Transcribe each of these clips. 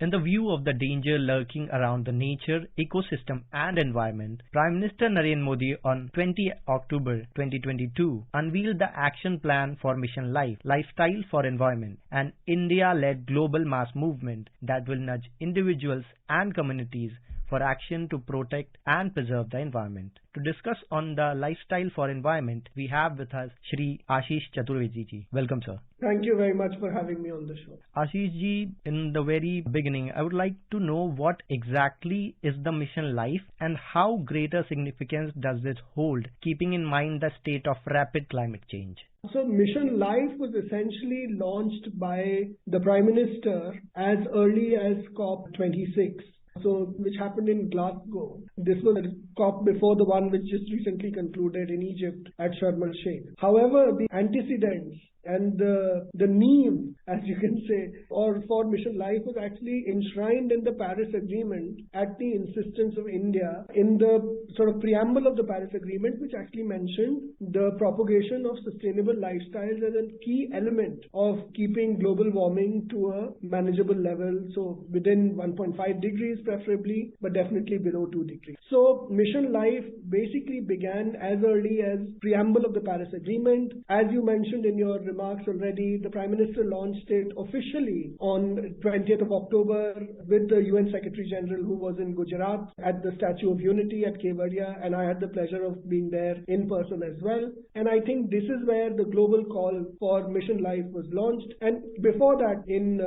In the view of the danger lurking around the nature, ecosystem and environment, Prime Minister Narendra Modi on 20 October 2022 unveiled the Action Plan for Mission Life, Lifestyle for Environment, an India-led global mass movement that will nudge individuals and communities for action to protect and preserve the environment. To discuss on the lifestyle for environment, we have with us Shri Ashish Chaturvedi ji. Welcome, sir. Thank you very much for having me on the show. Ashish ji, in the very beginning, I would like to know what exactly is the Mission Life and how greater significance does this hold, keeping in mind the state of rapid climate change. So Mission Life was essentially launched by the Prime Minister as early as COP26. Which happened in Glasgow. This was a COP before the one which just recently concluded in Egypt at Sharm el-Sheikh. However, the antecedents and the name, as you can say, or for Mission Life was actually enshrined in the Paris Agreement at the insistence of India in the sort of preamble of the Paris Agreement, which actually mentioned the propagation of sustainable lifestyles as a key element of keeping global warming to a manageable level. So within 1.5 degrees preferably, but definitely below 2 degrees. So Mission Life basically began as early as preamble of the Paris Agreement. As you mentioned in your remarks already, the Prime Minister launched it officially on 20th of October with the UN Secretary General, who was in Gujarat at the Statue of Unity at Kevadia, and I had the pleasure of being there in person as well. And I think this is where the global call for Mission Life was launched. And before that, in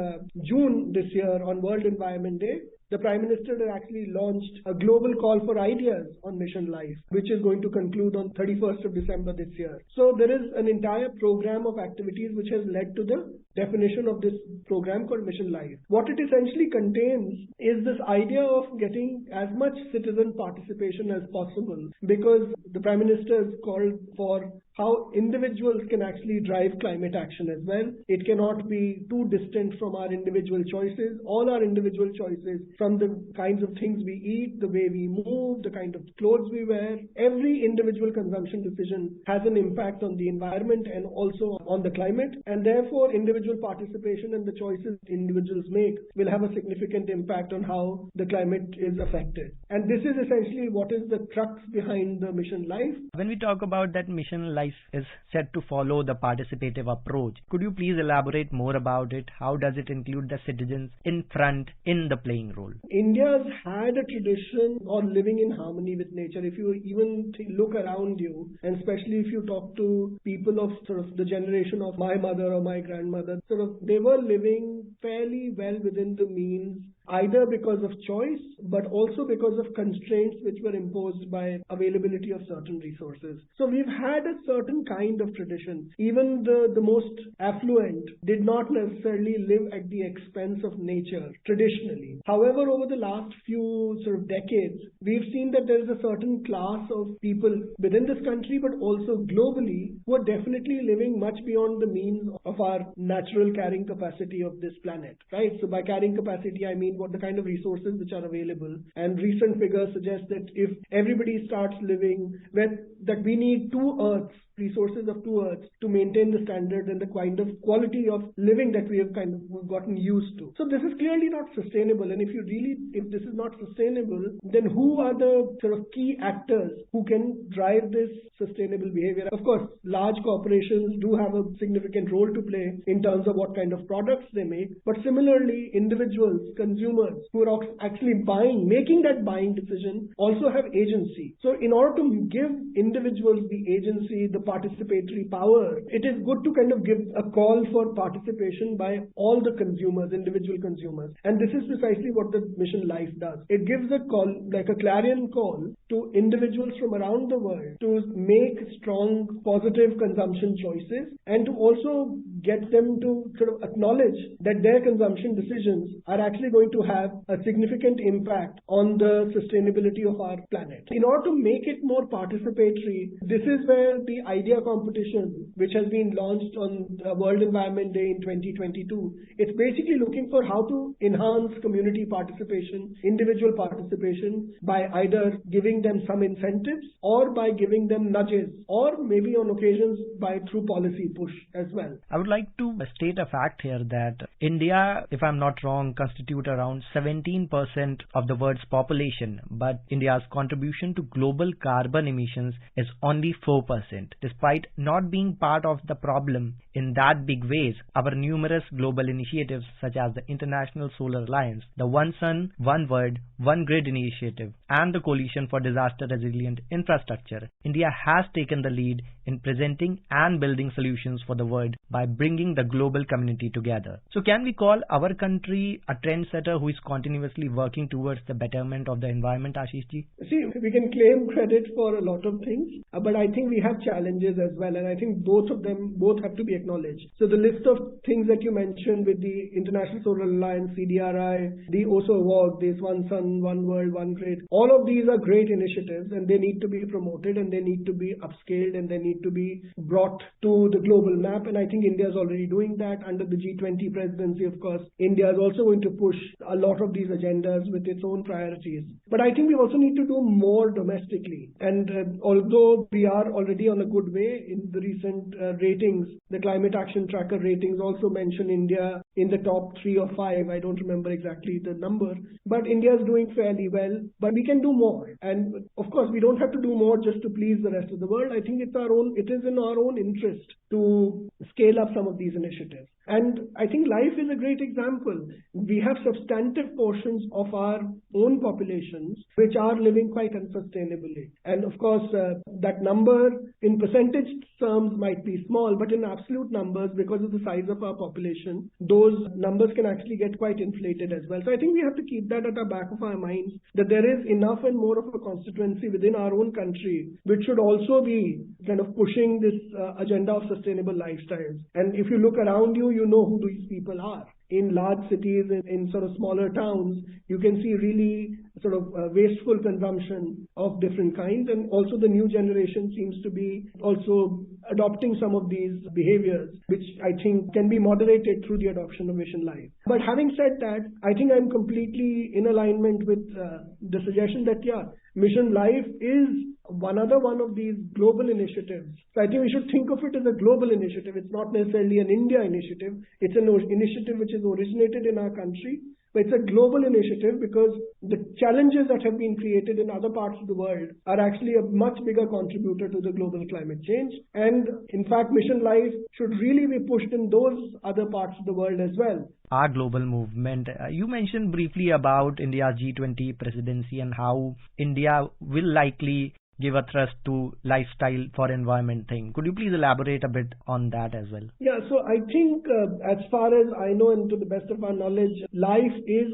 June this year on World Environment Day, the Prime Minister had actually launched a global call for ideas on Mission Life, which is going to conclude on 31st of December this year. So there is an entire program of activities which has led to the definition of this program called Mission Life. What it essentially contains is this idea of getting as much citizen participation as possible, because the Prime Minister has called for how individuals can actually drive climate action as well. It cannot be too distant from our individual choices. All our individual choices, from the kinds of things we eat, the way we move, the kind of clothes we wear, every individual consumption decision has an impact on the environment and also on the climate. And therefore, individual participation and the choices individuals make will have a significant impact on how the climate is affected. And this is essentially what is the crux behind the Mission Life. When we talk about that Mission Life is set to follow the participative approach, could you please elaborate more about it? How does it include the citizens in front in the playing role? India's had a tradition of living in harmony with nature. If you even look around you, and especially if you talk to people of sort of the generation of my mother or my grandmother, sort of they were living fairly well within the means, either because of choice, but also because of constraints which were imposed by availability of certain resources. So we've had a certain kind of tradition. Even the most affluent did not necessarily live at the expense of nature traditionally. However, over the last few sort of decades, we've seen that there is a certain class of people within this country, but also globally, who are definitely living much beyond the means of our natural carrying capacity of this planet, right? So by carrying capacity, I mean what the kind of resources which are available. And recent figures suggest that if everybody starts living that we need 2 Earths, resources of 2 Earths, to maintain the standard and the kind of quality of living that we have kind of gotten used to. So this is clearly not sustainable. And if this is not sustainable, then who are the sort of key actors who can drive this sustainable behavior? Of course, large corporations do have a significant role to play in terms of what kind of products they make. But similarly, individuals, consumers who are actually making that buying decision also have agency. So in order to give individuals the agency, the participatory power, it is good to kind of give a call for participation by all the consumers, individual consumers. And this is precisely what the Mission Life does. It gives a call, like a clarion call, to individuals from around the world to make strong, positive consumption choices, and to also get them to sort of acknowledge that their consumption decisions are actually going to have a significant impact on the sustainability of our planet. In order to make it more participatory, this is where the idea competition, which has been launched on World Environment Day in 2022, it's basically looking for how to enhance community participation, individual participation, by either giving them some incentives or by giving them nudges, or maybe on occasions through policy push as well. I would like to state a fact here that India, if I'm not wrong, constitute around 17% of the world's population, but India's contribution to global carbon emissions is only 4%. Despite not being part of the problem in that big ways, our numerous global initiatives such as the International Solar Alliance, the One Sun, One World, One Grid initiative, and the Coalition for Disaster Resilient Infrastructure, India has taken the lead in presenting and building solutions for the world by bringing the global community together. So can we call our country a trendsetter who is continuously working towards the betterment of the environment, Ashish ji? See, we can claim credit for a lot of things, but I think we have challenges as well, and I think both have to be acknowledged. So the list of things that you mentioned with the International Solar Alliance, CDRI, the OSO award, this One Sun, One World, One Grid, all of these are great initiatives, and they need to be promoted, and they need to be upscaled, and they need to be brought to the global map. And I think India is already doing that under the G20 presidency. Of course, India is also going to push a lot of these agendas with its own priorities. But I think we also need to do more domestically. And although we are already on a good way in the recent ratings, the Climate Action Tracker ratings also mention India in the top 3 or 5. I don't remember exactly the number, but India is doing fairly well. But we can do more. And of course, we don't have to do more just to please the rest of the world. I think it is in our own interest to scale up some of these initiatives. And I think life is a great example. We have substantive portions of our own populations which are living quite unsustainably. And of course, that number in percentage terms might be small, but in absolute numbers, because of the size of our population, those numbers can actually get quite inflated as well. So I think we have to keep that at the back of our minds, that there is enough and more of a constituency within our own country, which should also be kind of pushing this agenda of sustainable lifestyles. And if you look around you, you know who these people are. In large cities, in sort of smaller towns, you can see really sort of wasteful consumption of different kinds. And also the new generation seems to be also adopting some of these behaviors, which I think can be moderated through the adoption of Mission Life. But having said that, I think I'm completely in alignment with the suggestion that, Mission Life is one of these global initiatives. So I think we should think of it as a global initiative. It's not necessarily an India initiative. It's an initiative which is originated in our country, but it's a global initiative because the challenges that have been created in other parts of the world are actually a much bigger contributor to the global climate change. And in fact, Mission Life should really be pushed in those other parts of the world as well. Our global movement. You mentioned briefly about India's G20 presidency and how India will likely give a thrust to lifestyle for environment thing. Could you please elaborate a bit on that as well? Yeah, so I think as far as I know and to the best of our knowledge, lifestyles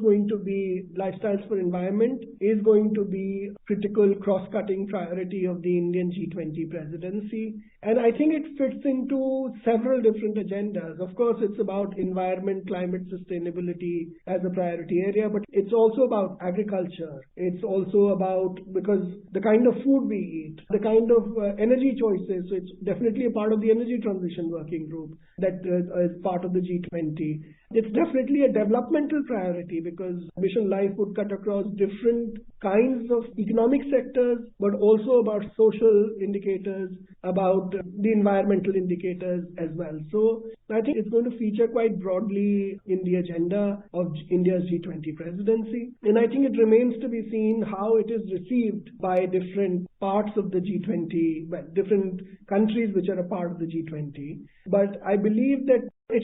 for environment is going to be critical cross-cutting priority of the Indian G20 presidency. And I think it fits into several different agendas. Of course, it's about environment, climate sustainability as a priority area, but it's also about agriculture. It's also about, because the kind of food we eat, the kind of energy choices, so it's definitely a part of the energy transition working group that is part of the G20. It's definitely a developmental priority because Mission Life would cut across different kinds of economic sectors, but also about social indicators, about the environmental indicators as well. So I think it's going to feature quite broadly in the agenda of India's G20 presidency. And I think it remains to be seen how it is received by different parts of the G20, different countries which are a part of the G20. But I believe that it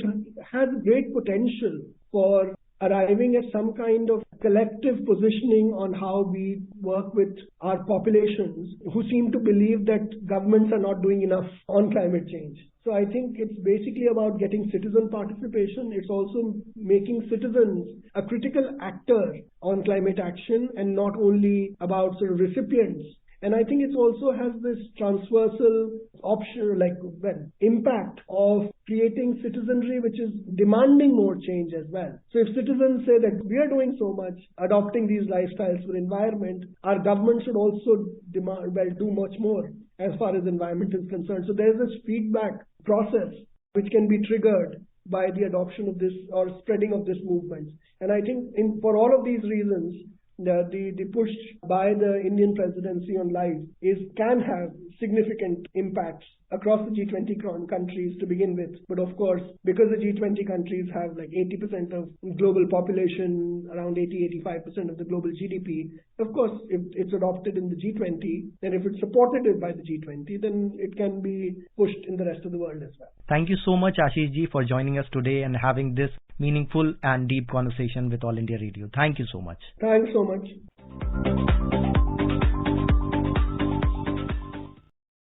has great potential for arriving at some kind of collective positioning on how we work with our populations who seem to believe that governments are not doing enough on climate change. So I think it's basically about getting citizen participation. It's also making citizens a critical actor on climate action and not only about sort of recipients. And I think it also has this transversal impact of creating citizenry which is demanding more change as well. So if citizens say that we are doing so much, adopting these lifestyles for environment, our government should also do much more as far as environment is concerned. So there's this feedback process which can be triggered by the adoption of this or spreading of this movement. And I think for all of these reasons, the push by the Indian presidency on life can have significant impacts across the G20 countries to begin with. But of course, because the G20 countries have like 80% of global population, around 80-85% of the global GDP, of course, if it's adopted in the G20, and if it's supported by the G20, then it can be pushed in the rest of the world as well. Thank you so much, Ashish ji, for joining us today and having this meaningful and deep conversation with All India Radio. Thank you so much. Thanks so much.